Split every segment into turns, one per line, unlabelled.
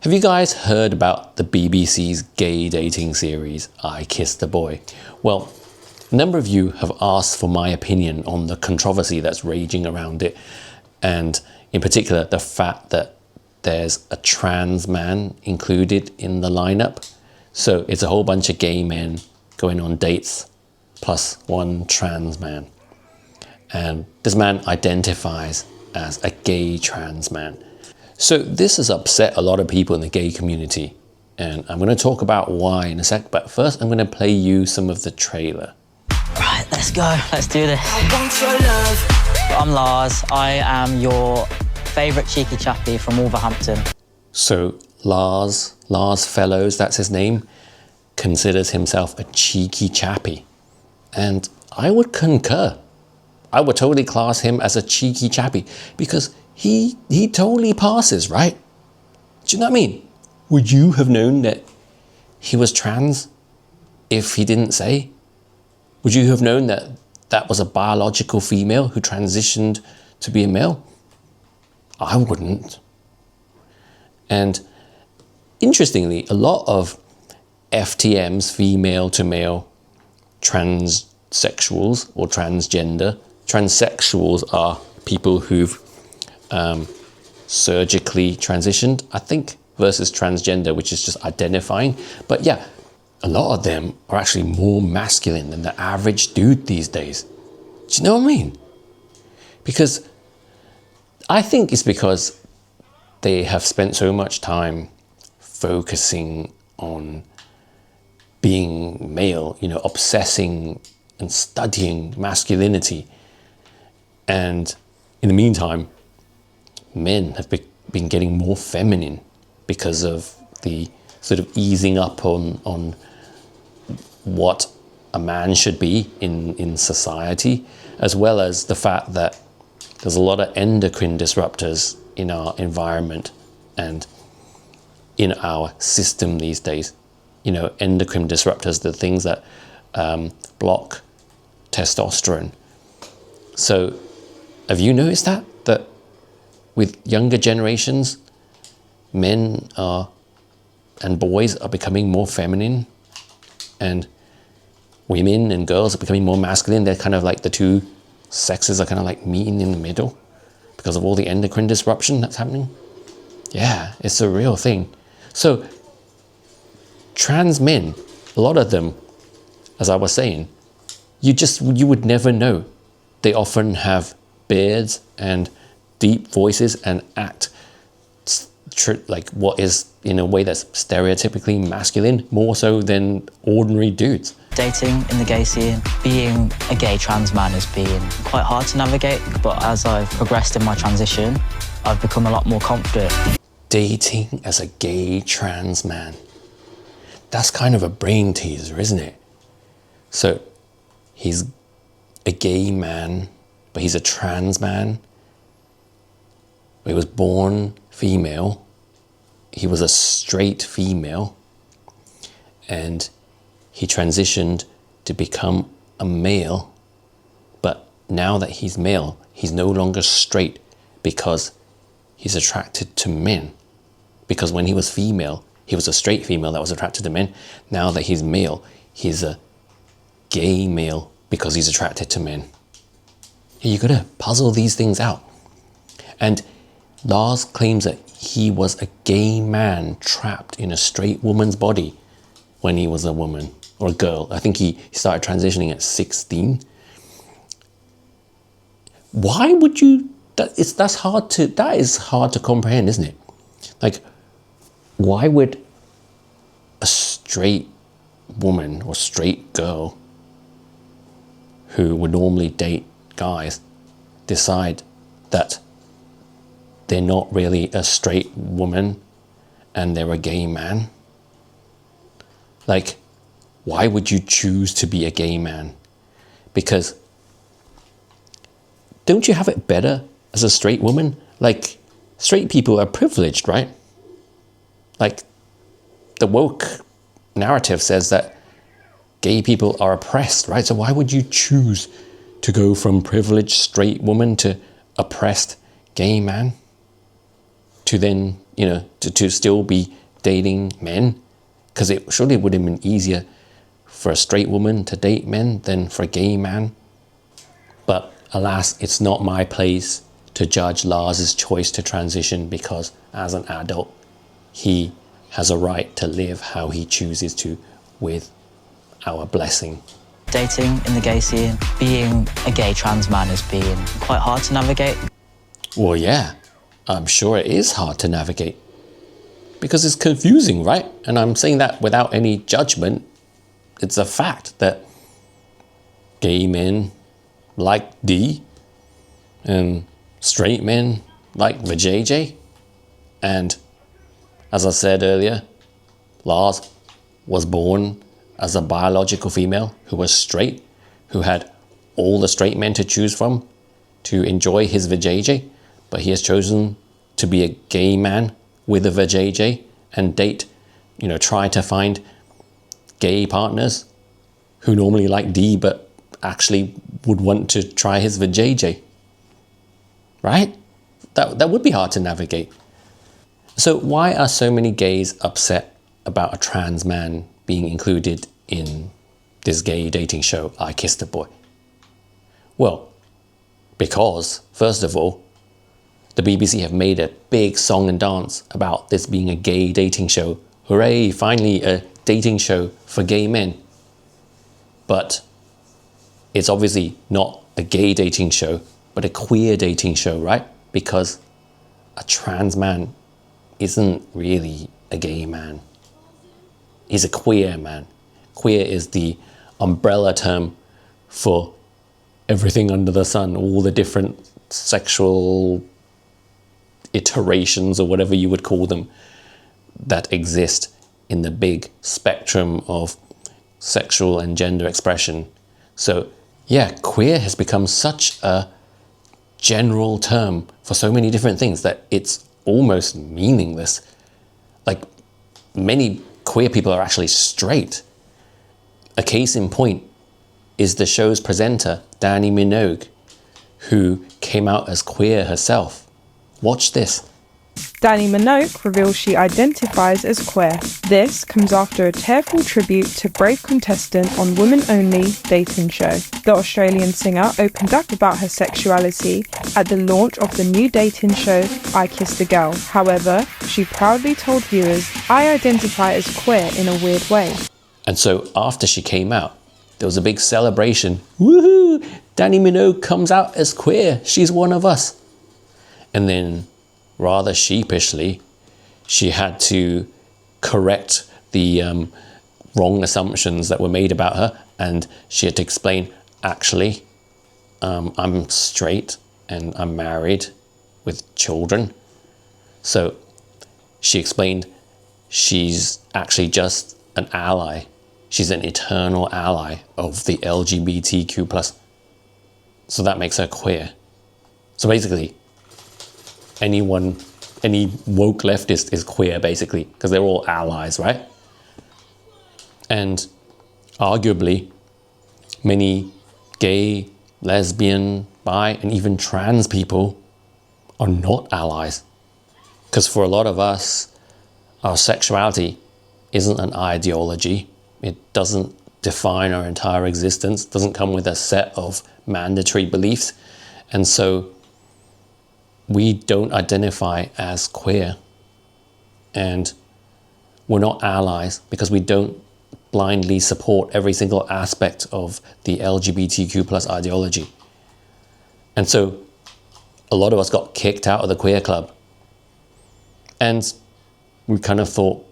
Have you guys heard about the BBC's gay dating series, I Kissed a Boy? Well, a number of you have asked for my opinion on the controversy that's raging around it, and in particular the fact that there's a trans man included in the lineup. So it's a whole bunch of gay men going on dates plus one trans man. And this man identifies as a gay trans man. So this has upset a lot of people in the gay community, and I'm going to talk about why in a sec, but first I'm going to play you some of the trailer.
Right, let's go, let's do this. I'm Lars, I am your favourite cheeky chappie from Wolverhampton.
So Lars Fellows, that's his name, considers himself a cheeky chappie. And I would concur. I would totally class him as a cheeky chappie because he totally passes, right? Do you know what I mean? Would you have known that he was trans if he didn't say? Would you have known that that was a biological female who transitioned to be a male? I wouldn't. And interestingly, a lot of FTMs, female to male transsexuals or transgender, transsexuals are people who've surgically transitioned, I think, versus transgender, which is just identifying. But yeah, a lot of them are actually more masculine than the average dude these days. Do you know what I mean? Because I think it's because they have spent so much time focusing on being male, you know, obsessing and studying masculinity. And in the meantime, men have been getting more feminine because of the sort of easing up on what a man should be in society, as well as the fact that there's a lot of endocrine disruptors in our environment and in our system these days. You know, endocrine disruptors, the things that block testosterone. So have you noticed that with younger generations, men and boys are becoming more feminine, and women and girls are becoming more masculine? They're kind of like the two sexes are kind of like meeting in the middle because of all the endocrine disruption that's happening. Yeah, it's a real thing. So trans men, a lot of them, as I was saying, you would never know. They often have beards and deep voices and act like what is in a way that's stereotypically masculine, more so than ordinary dudes.
Dating in the gay scene, being a gay trans man has been quite hard to navigate, but as I've progressed in my transition, I've become a lot more confident.
Dating as a gay trans man. That's kind of a brain teaser, isn't it? So he's a gay man, but he's a trans man. He was born female. He was a straight female. And he transitioned to become a male. But now that he's male, he's no longer straight because he's attracted to men. Because when he was female, he was a straight female that was attracted to men. Now that he's male, he's a gay male because he's attracted to men. You gotta puzzle these things out. And Lars claims that he was a gay man trapped in a straight woman's body when he was a woman or a girl. I think he started transitioning at 16. Why would you? That is hard to comprehend, isn't it? Like, why would a straight woman or straight girl who would normally date guys decide that they're not really a straight woman and they're a gay man? Like, why would you choose to be a gay man? Because don't you have it better as a straight woman? Like, straight people are privileged, right? Like, the woke narrative says that gay people are oppressed, right? So why would you choose to go from privileged straight woman to oppressed gay man? To then, to still be dating men? Because it surely would have been easier for a straight woman to date men than for a gay man. But alas, it's not my place to judge Lars's choice to transition, because as an adult, he has a right to live how he chooses to, with our blessing.
Dating in the gay scene, being a gay trans man is being quite hard to navigate.
Well, yeah, I'm sure it is hard to navigate. Because it's confusing, right? And I'm saying that without any judgment. It's a fact that gay men like D and straight men like the JJ. And as I said earlier, Lars was born as a biological female who was straight, who had all the straight men to choose from to enjoy his vajayjay, but he has chosen to be a gay man with a vajayjay and date, try to find gay partners who normally like D but actually would want to try his vajayjay. Right? That would be hard to navigate. So why are so many gays upset about a trans man being included in this gay dating show, I Kissed a Boy? Well, because, first of all, the BBC have made a big song and dance about this being a gay dating show. Hooray, finally a dating show for gay men. But it's obviously not a gay dating show, but a queer dating show, right? Because a trans man isn't really a gay man. He's a queer man. Queer is the umbrella term for everything under the sun, all the different sexual iterations or whatever you would call them that exist in the big spectrum of sexual and gender expression. So yeah, queer has become such a general term for so many different things that it's almost meaningless. Like, many queer people are actually straight. A case in point is the show's presenter, Dani Minogue, who came out as queer herself. Watch this.
Dani Minogue reveals she identifies as queer. This comes after a tearful tribute to brave contestant on women-only dating show. The Australian singer opened up about her sexuality at the launch of the new dating show, I Kissed a Girl. However, she proudly told viewers, "I identify as queer in a weird way."
And so after she came out, there was a big celebration. Woohoo! Dani Minogue comes out as queer. She's one of us. And then, rather sheepishly, she had to correct the wrong assumptions that were made about her, and she had to explain, actually, I'm straight and I'm married with children. So she explained she's actually just an ally. She's an eternal ally of the LGBTQ+. So that makes her queer. So basically, any woke leftist is queer, basically, because they're all allies, right? And arguably, many gay, lesbian, bi, and even trans people are not allies. Because for a lot of us, our sexuality isn't an ideology. It doesn't define our entire existence, doesn't come with a set of mandatory beliefs. And so we don't identify as queer, and we're not allies because we don't blindly support every single aspect of the LGBTQ+ ideology. And so a lot of us got kicked out of the queer club, and we kind of thought,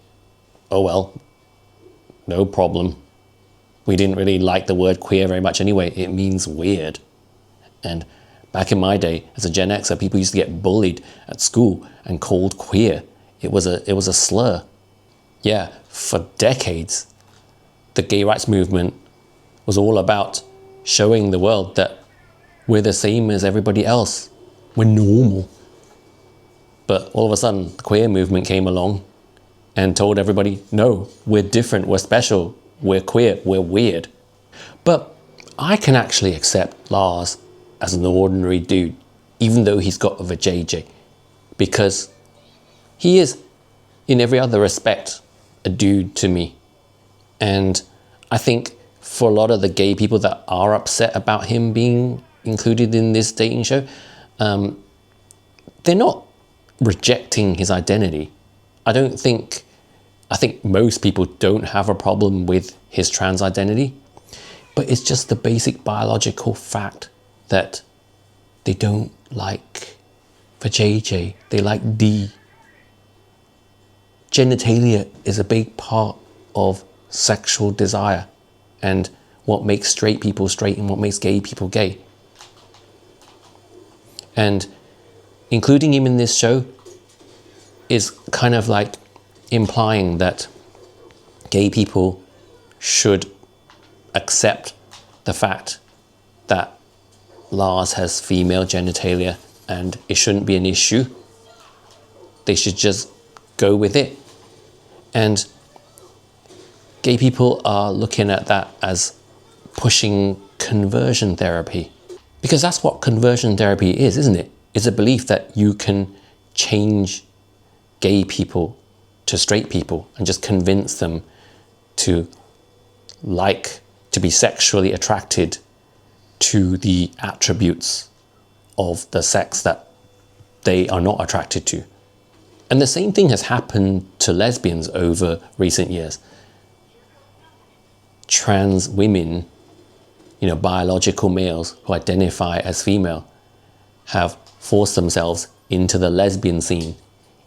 oh well, no problem. We didn't really like the word queer very much anyway. It means weird. And back in my day, as a Gen Xer, people used to get bullied at school and called queer. It was a slur. Yeah, for decades, the gay rights movement was all about showing the world that we're the same as everybody else. We're normal. But all of a sudden, the queer movement came along and told everybody, no, we're different, we're special, we're queer, we're weird. But I can actually accept Lars as an ordinary dude, even though he's got a vajayjay, because he is in every other respect a dude to me. And I think for a lot of the gay people that are upset about him being included in this dating show, they're not rejecting his identity. I think most people don't have a problem with his trans identity, but it's just the basic biological fact that they don't like, for JJ, they like D. Genitalia is a big part of sexual desire and what makes straight people straight and what makes gay people gay. And including him in this show is kind of like implying that gay people should accept the fact that Lars has female genitalia and it shouldn't be an issue. They should just go with it. And gay people are looking at that as pushing conversion therapy. Because that's what conversion therapy is, isn't it? It's a belief that you can change gay people to straight people and just convince them to be sexually attracted to the attributes of the sex that they are not attracted to. And the same thing has happened to lesbians over recent years. Trans women, biological males who identify as female, have forced themselves into the lesbian scene,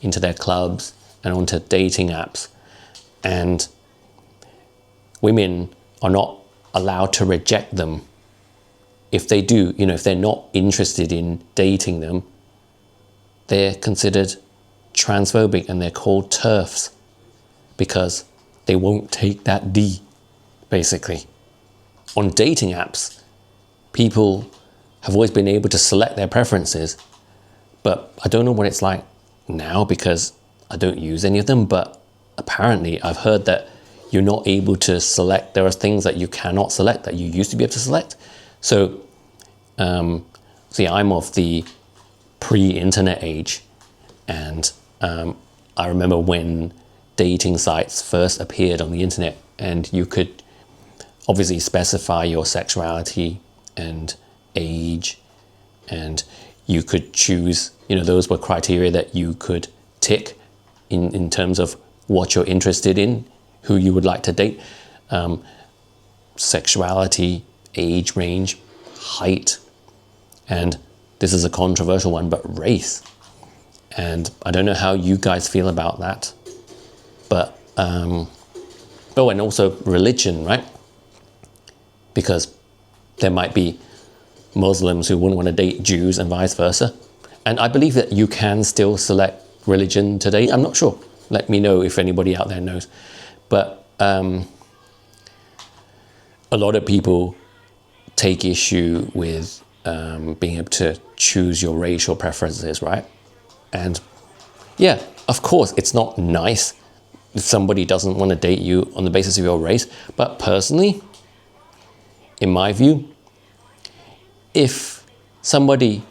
into their clubs and onto dating apps. And women are not allowed to reject them. If they do, if they're not interested in dating them, they're considered transphobic and they're called TERFs because they won't take that D, basically. On dating apps, people have always been able to select their preferences, but I don't know what it's like now because I don't use any of them, but apparently I've heard that you're not able to select. There are things that you cannot select that you used to be able to select. So, see, I'm of the pre-internet age, and I remember when dating sites first appeared on the internet, and you could obviously specify your sexuality and age, and you could choose, those were criteria that you could tick in terms of what you're interested in, who you would like to date, sexuality, age range, height, and this is a controversial one, but race. And I don't know how you guys feel about that, but and also religion, right? Because there might be Muslims who wouldn't want to date Jews and vice versa. And I believe that you can still select religion today. I'm not sure. Let me know if anybody out there knows. But a lot of people take issue with being able to choose your racial preferences, right? And yeah, of course, it's not nice if somebody doesn't want to date you on the basis of your race. But personally, in my view, if somebody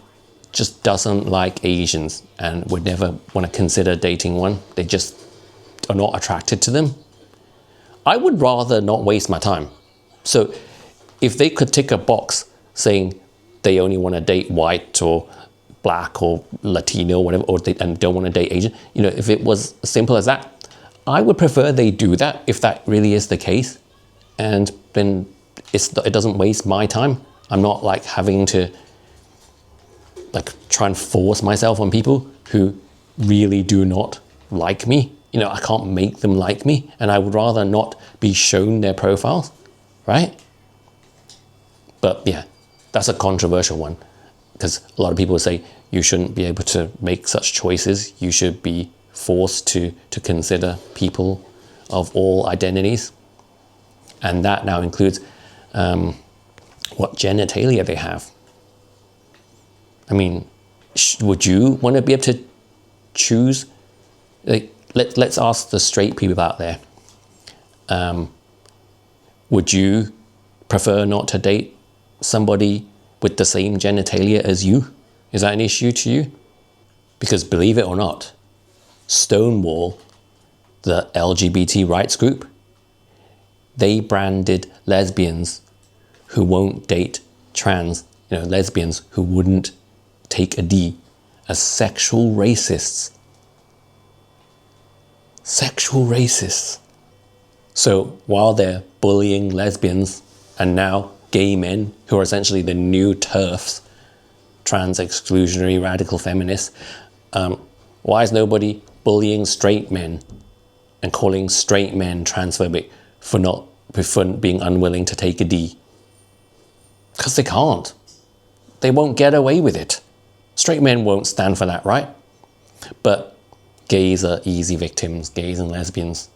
just doesn't like Asians and would never want to consider dating one, they just are not attracted to them, I would rather not waste my time. So if they could tick a box saying they only want to date white or black or Latino or whatever, and don't want to date Asian, if it was as simple as that, I would prefer they do that if that really is the case. And then it doesn't waste my time. I'm not like having to try and force myself on people who really do not like me. I can't make them like me, and I would rather not be shown their profiles, right? But yeah, that's a controversial one because a lot of people say you shouldn't be able to make such choices. You should be forced to consider people of all identities. And that now includes what genitalia they have. I mean, would you want to be able to choose? Let's ask the straight people out there. Would you prefer not to date somebody with the same genitalia as you? Is that an issue to you? Because believe it or not, Stonewall the LGBT rights group, they branded lesbians who won't date trans, lesbians who wouldn't take a D, as sexual racists. Sexual racists. So while they're bullying lesbians and now gay men, who are essentially the new TERFs, trans exclusionary radical feminists, why is nobody bullying straight men and calling straight men transphobic for being unwilling to take a D? Because they can't. They won't get away with it. Straight men won't stand for that, right? But gays are easy victims, gays and lesbians.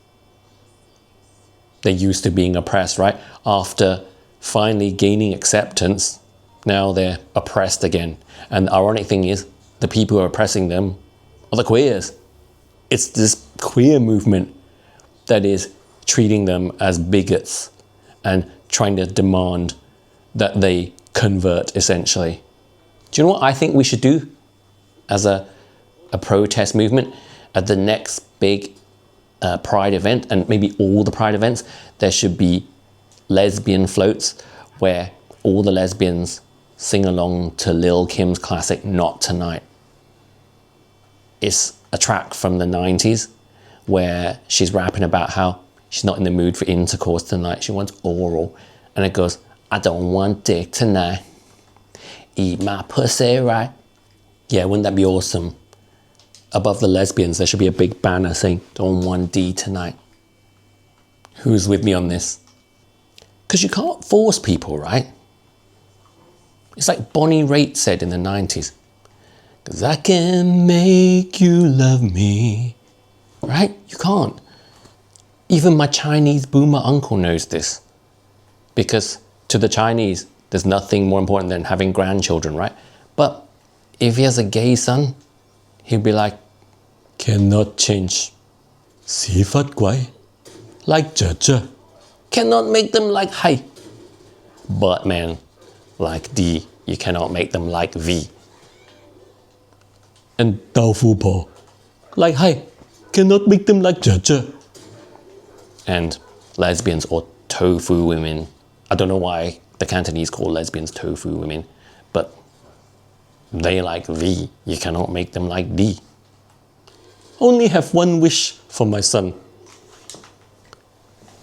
They're used to being oppressed, right? After finally gaining acceptance, now they're oppressed again. And the ironic thing is, the people who are oppressing them are the queers. It's this queer movement that is treating them as bigots and trying to demand that they convert, essentially. Do you know what I think we should do as a protest movement? At the next big Pride event, and maybe all the Pride events, there should be lesbian floats where all the lesbians sing along to Lil' Kim's classic Not Tonight. It's a track from the 90s where she's rapping about how she's not in the mood for intercourse tonight, she wants oral. And it goes, I don't want dick tonight. Eat my pussy, right? Yeah, wouldn't that be awesome? Above the lesbians, there should be a big banner saying, don't want D tonight. Who's with me on this? Because you can't force people, right? It's like Bonnie Raitt said in the 90s. Because I can make you love me. Right? You can't. Even my Chinese boomer uncle knows this. Because to the Chinese, there's nothing more important than having grandchildren, right? But if he has a gay son, he'd be like, cannot change. Sifat quay. Like Jia. Cannot make them like Hai. But man, like D, you cannot make them like V. And Dao Fu Po, like Hai, cannot make them like Jia. And lesbians or tofu women. I don't know why the Cantonese call lesbians tofu women, but they like V. You cannot make them like D. Only have one wish for my son.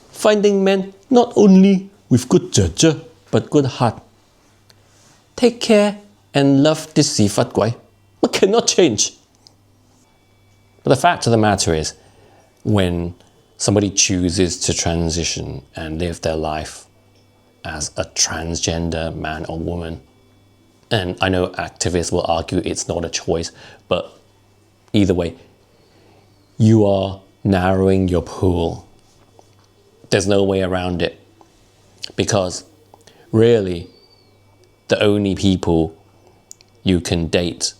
Finding men not only with good judge, but good heart. Take care and love this sifat guai, but cannot change. But the fact of the matter is, when somebody chooses to transition and live their life as a transgender man or woman, and I know activists will argue it's not a choice, but either way, you are narrowing your pool. There's no way around it. Because really, the only people you can date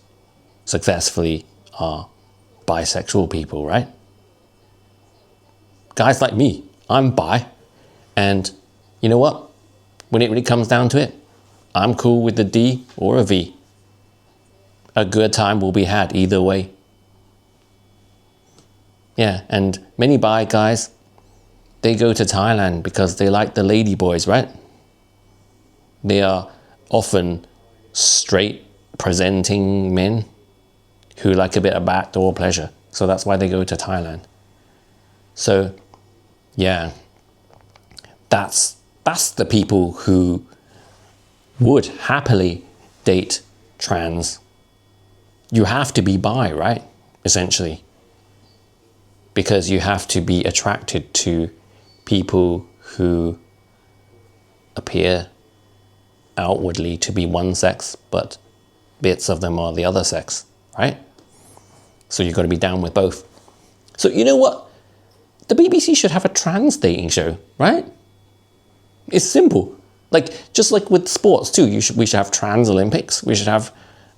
successfully are bisexual people, right? Guys like me, I'm bi. And you know what? When it really comes down to it, I'm cool with the D or a V. A good time will be had either way. Yeah, and many bi guys, they go to Thailand because they like the lady boys, right? They are often straight presenting men who like a bit of backdoor pleasure. So that's why they go to Thailand. So yeah, that's the people who would happily date trans. You have to be bi, right? Essentially. Because you have to be attracted to people who appear outwardly to be one sex, but bits of them are the other sex, right? So you've got to be down with both. So you know what? The BBC should have a trans dating show, right? It's simple. Like, just like with sports too, we should have trans Olympics. We should have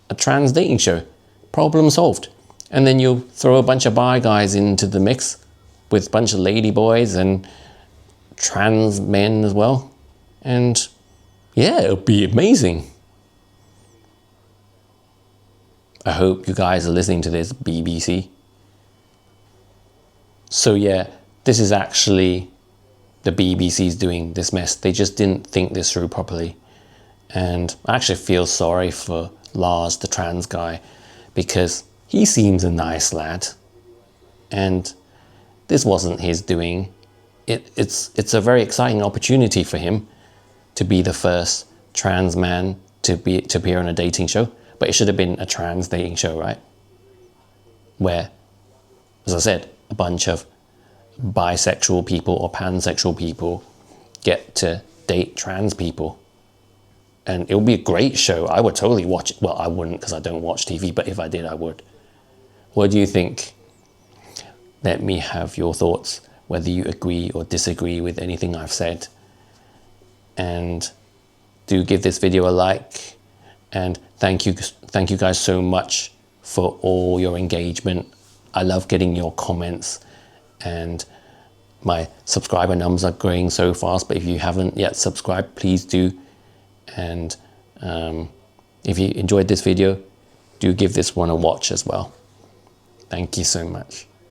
a trans dating show. Problem solved. And then you throw a bunch of bi guys into the mix with a bunch of lady boys and trans men as well. And yeah, it'll be amazing. I hope you guys are listening to this, BBC. So yeah, this is actually the BBC's doing this mess. They just didn't think this through properly. And I actually feel sorry for Lars, the trans guy, because he seems a nice lad. And this wasn't his doing. It's a very exciting opportunity for him to be the first trans man to appear on a dating show. But it should have been a trans dating show, right? Where, as I said, a bunch of bisexual people or pansexual people get to date trans people. And it would be a great show. I would totally watch it. Well, I wouldn't because I don't watch TV, but if I did, I would. What do you think? Let me have your thoughts, whether you agree or disagree with anything I've said. And do give this video a like. And thank you guys so much for all your engagement. I love getting your comments, and my subscriber numbers are growing so fast, but if you haven't yet subscribed, please do. And if you enjoyed this video, do give this one a watch as well. Thank you so much.